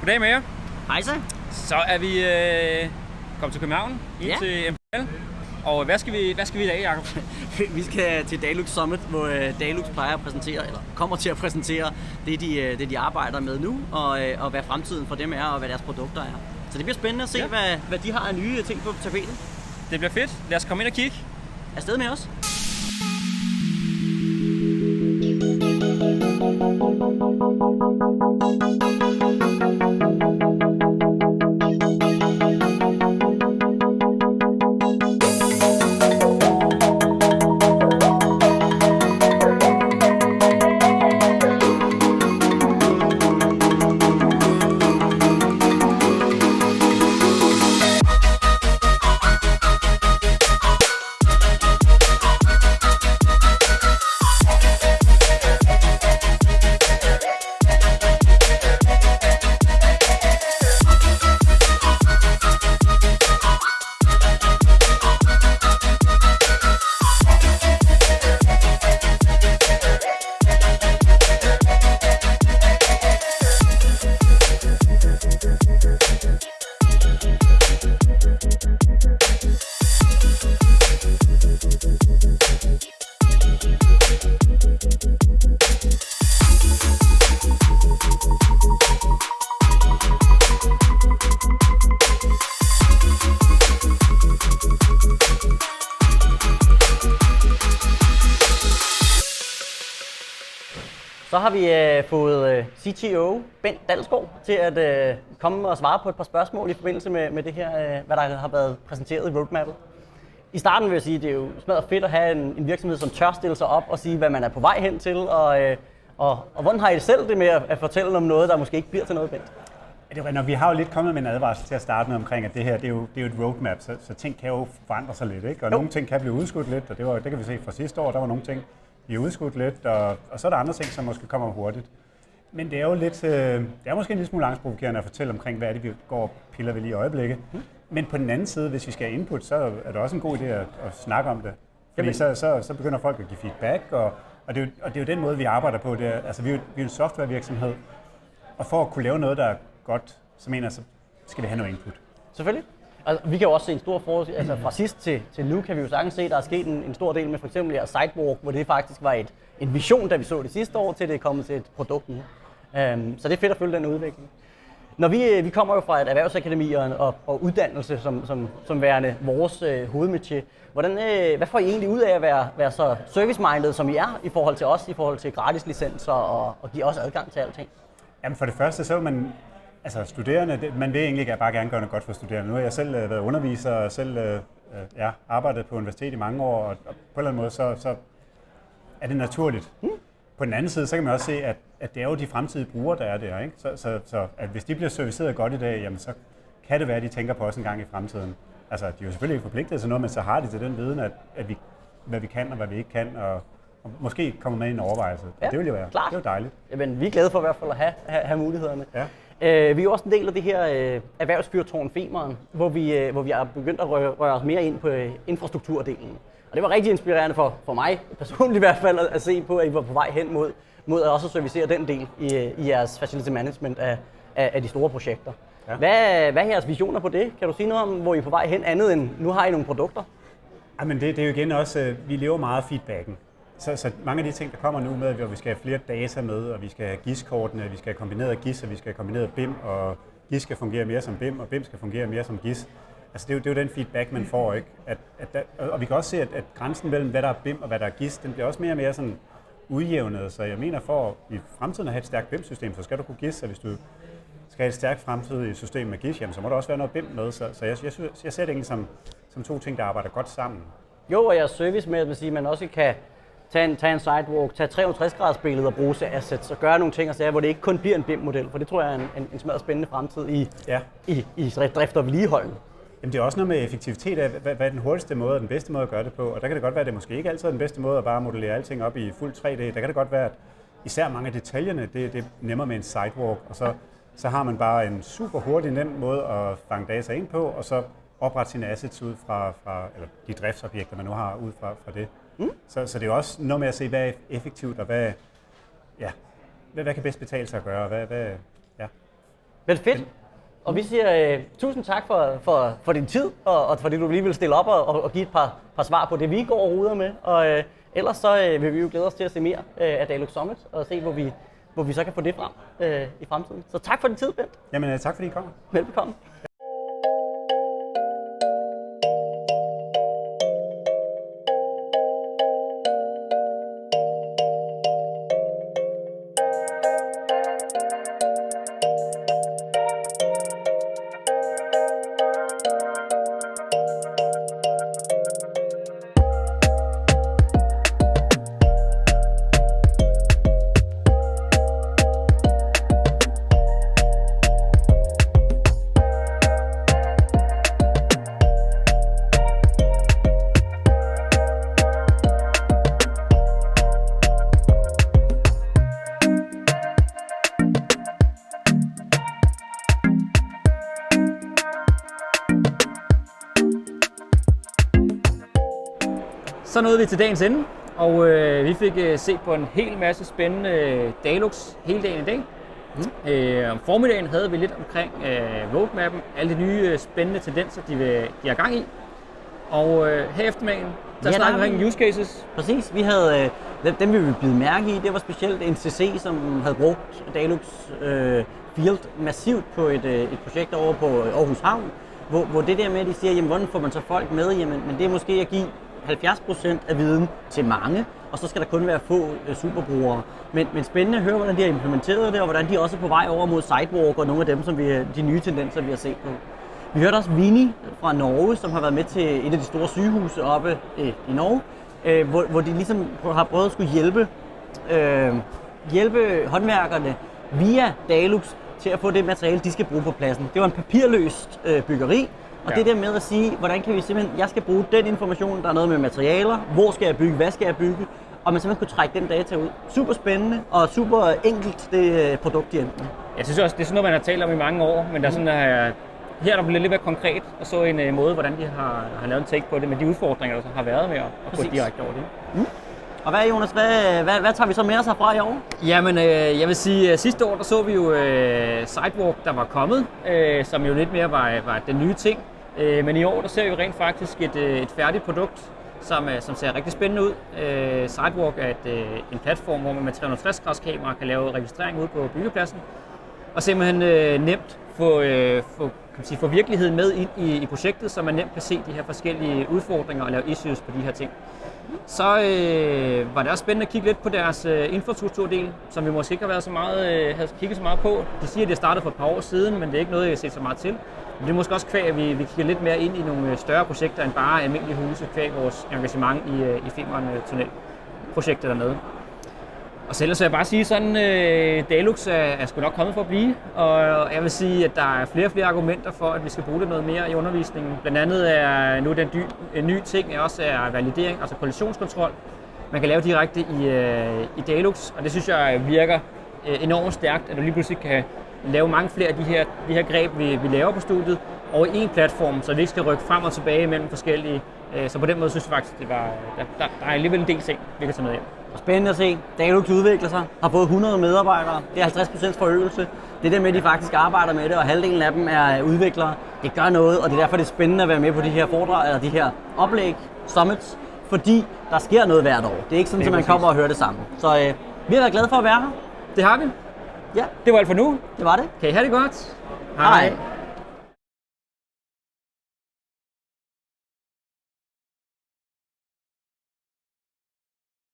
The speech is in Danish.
Goddag med jer. Hej så. Så er vi kommet til København, ind til MPL. Og hvad skal vi i dag, Jacob? Vi skal til Dalux Summit, hvor Dalux plejer at præsentere, eller kommer til at præsentere det de arbejder med nu, og hvad fremtiden for dem er, og hvad deres produkter er. Så det bliver spændende at se, hvad de har af nye ting på tapetet. Det bliver fedt. Lad os komme ind og kigge. Afsted med os. Så har vi fået CTO Bent Dalsgaard til at komme og svare på et par spørgsmål i forbindelse med det her, hvad der har været præsenteret i roadmappet. I starten vil jeg sige, at det er jo smadret fedt at have en virksomhed, som tør stille sig op og sige, hvad man er på vej hen til, og hvordan har I selv det med at fortælle om noget, der måske ikke bliver til noget, Bent? Når vi har jo lidt kommet med en advarsel til at starte med omkring, at det her det er jo et roadmap, så ting kan jo forandre sig lidt, ikke? Og nogle ting kan blive udskudt lidt, og det kan vi se fra sidste år, der var nogle ting, vi er udskudt lidt, og så er der andre ting, som måske kommer hurtigt. Men det er jo lidt, det er måske en lille smule angstprovokerende at fortælle omkring, hvad er det, vi går og piller ved lige i øjeblikket. Men på den anden side, hvis vi skal have input, så er det også en god idé at snakke om det. Fordi så begynder folk at give feedback, og det er jo den måde, vi arbejder på. Det er, altså, vi er jo en softwarevirksomhed, og for at kunne lave noget, der er godt, så skal vi have noget input. Selvfølgelig. Altså, vi kan jo også se en stor forskel, altså fra sidst til nu kan vi jo sagtens se, at der er sket en stor del med for eksempel her Sidewalk, hvor det faktisk var en vision, da vi så det sidste år, til det er kommet til et produkt nu. Så det er fedt at følge den udvikling. Når vi kommer jo fra et erhvervsakademi og uddannelse som værende vores hovedmetier, hvad får I egentlig ud af at være så service-minded, som I er, i forhold til os, i forhold til gratis licenser og give os adgang til alting? Jamen for det første, så er man studerende, man vil egentlig bare gerne gøre noget godt for studerende. Nu har jeg selv været underviser og selv arbejdet på universitet i mange år, og på en eller anden måde så er det naturligt. På den anden side, så kan man også se, at det er jo de fremtidige brugere, der er der, ikke? Så at hvis de bliver serviceret godt i dag, jamen så kan det være, at de tænker på os en gang i fremtiden. Altså, de er jo selvfølgelig ikke forpligtet til noget, men så har de til den viden, hvad vi kan og hvad vi ikke kan, og måske kommer med i en overvejelse. Ja, det vil jo være. Klart. Det er jo dejligt. Jamen, vi er glade for i hvert fald at have mulighederne. Ja. Vi er jo også en del af det her erhvervsfyrtårn Femern, hvor vi er begyndt at røre os mere ind på infrastrukturdelen. Og det var rigtig inspirerende for mig personligt i hvert fald at se på, at I var på vej hen mod at også servicere den del i jeres facility management af de store projekter. Ja. Hvad er jeres visioner på det? Kan du sige noget om, hvor I er på vej hen, andet end nu har I nogle produkter? Jamen det er jo igen også, vi lever meget af feedbacken. Så mange af de ting, der kommer nu med, at vi skal have flere data med, og vi skal have GIS-kortene, vi skal have kombineret GIS, og vi skal have kombineret BIM, og GIS skal fungere mere som BIM, og BIM skal fungere mere som GIS. Altså det er jo den feedback, man får, ikke? Og vi kan også se, at grænsen mellem, hvad der er BIM og hvad der er GIS, den bliver også mere og mere sådan udjævnet. Så jeg mener, for i fremtiden at have et stærkt BIM-system, så skal du kunne GIS, og hvis du skal have et stærkt fremtidigt system med GIS, jamen, så må der også være noget BIM med. Så jeg ser det egentlig som to ting, der arbejder godt sammen. Jo, og jeres service med, at man også kan tage en sidewalk, tage 360-graders billede og bruge til assets og gøre nogle ting og sager, hvor det ikke kun bliver en BIM-model, for det tror jeg er en smadret spændende fremtid i drift og vedligehold. Jamen det er også noget med effektivitet af, hvad er den hurtigste måde og den bedste måde at gøre det på, og der kan det godt være, at det måske ikke altid er den bedste måde at bare modellere alting op i fuld 3D. Der kan det godt være, at især mange af detaljerne, det er nemmere med en sidewalk, og så har man bare en super hurtig, nem måde at fange data ind på, og så oprette sine assets ud fra eller de driftsobjekter, man nu har ud fra det. Så det er også noget med at se, hvad er effektivt, og hvad kan bedst betale sig at gøre. Men fedt. Og vi siger tusind tak for din tid, og fordi du lige vil stille op og give et par svar på det, vi går og ruder med. Og ellers så vil vi jo glæde os til at se mere af Dalux Summit, og se, hvor vi så kan få det frem i fremtiden. Så tak for din tid, Bent. Jamen, tak fordi I kom. Velbekomme. Så nåede vi til dagens ende, og vi fik set på en hel masse spændende Dalux hele dagen i dag. Om formiddagen havde vi lidt omkring roadmappen, alle de nye spændende tendenser, de har gang i. Og her eftermiddagen, der snakkede vi omkring use cases. Præcis, vi havde dem vi ville bide mærke i. Det var specielt NCC, som havde brugt Dalux Field massivt på et projekt over på Aarhus Havn, hvor det der med, at de siger, jamen, hvordan får man så folk med? Jamen, men det er måske at give 70% af viden til mange, og så skal der kun være få superbrugere. Men spændende at høre, hvordan de har implementeret det, og hvordan de også er på vej over mod Sidewalk og nogle af dem, som de nye tendenser, vi har set på. Vi hørte også Vini fra Norge, som har været med til et af de store sygehuse oppe i Norge, hvor de ligesom har prøvet at skulle hjælpe håndværkerne via Dalux til at få det materiale, de skal bruge på pladsen. Det var en papirløst byggeri, og det der med at sige, hvordan kan vi simpelthen, jeg skal bruge den information, der er noget med materialer, hvor skal jeg bygge, hvad skal jeg bygge, og man simpelthen kunne trække den data ud. Super spændende og super enkelt, det produkt, de endte med. Jeg synes også, det er sådan noget, man har talt om i mange år, men der er sådan, her er der blevet lidt mere konkret, og så en måde, hvordan de har lavet en take på det, med de udfordringer, der så har været med at gå direkte over det. Og hvad, Jonas, hvad tager vi så med os herfra i år? Jamen, jeg vil sige, at sidste år, der så vi jo Sidewalk, der var kommet, som jo lidt mere var den nye ting. Men i år, der ser vi jo rent faktisk et færdigt produkt, som ser rigtig spændende ud. Sidewalk er en platform, hvor man med 360-graders kamera kan lave registrering ude på byggepladsen, og simpelthen nemt få virkeligheden med ind i projektet, så man nemt kan se de her forskellige udfordringer og lave issues på de her ting. Så var det også spændende at kigge lidt på deres infrastrukturdel, som vi måske ikke havde kigget så meget på. De siger, at det startede for et par år siden, men det er ikke noget, jeg har set så meget til. Men det er måske også kvæg, at vi kigger lidt mere ind i nogle større projekter end bare almindelige huse, kvæg vores engagement i Femern-tunnelprojektet dernede. Og så ellers vil jeg bare sige sådan, Dalux er sgu nok kommet for at blive, og jeg vil sige, at der er flere og flere argumenter for, at vi skal bruge det noget mere i undervisningen. Blandt andet er nu en ny ting også er validering, altså kollisionskontrol. Man kan lave direkte i Dalux, og det synes jeg virker enormt stærkt, at du lige pludselig kan lave mange flere af de her greb, vi laver på studiet, over en platform, så vi ikke skal rykke frem og tilbage mellem forskellige. Så på den måde synes jeg faktisk, at der er alligevel en del ting, vi kan tage med hjem. Spændende at se. Dalux udvikler sig, har fået 100 medarbejdere. Det er 50% forøgelse. Det der med, at de faktisk arbejder med det, og halvdelen af dem er udviklere. Det gør noget, og det er derfor, det er spændende at være med på de her foredrag, eller de her oplæg, summits, fordi der sker noget hvert år. Det er ikke sådan, at man kommer og hører det sammen. Så vi har været glade for at være her. Det har vi. Ja. Det var alt for nu. Det var det. Kan I have det godt? Hej.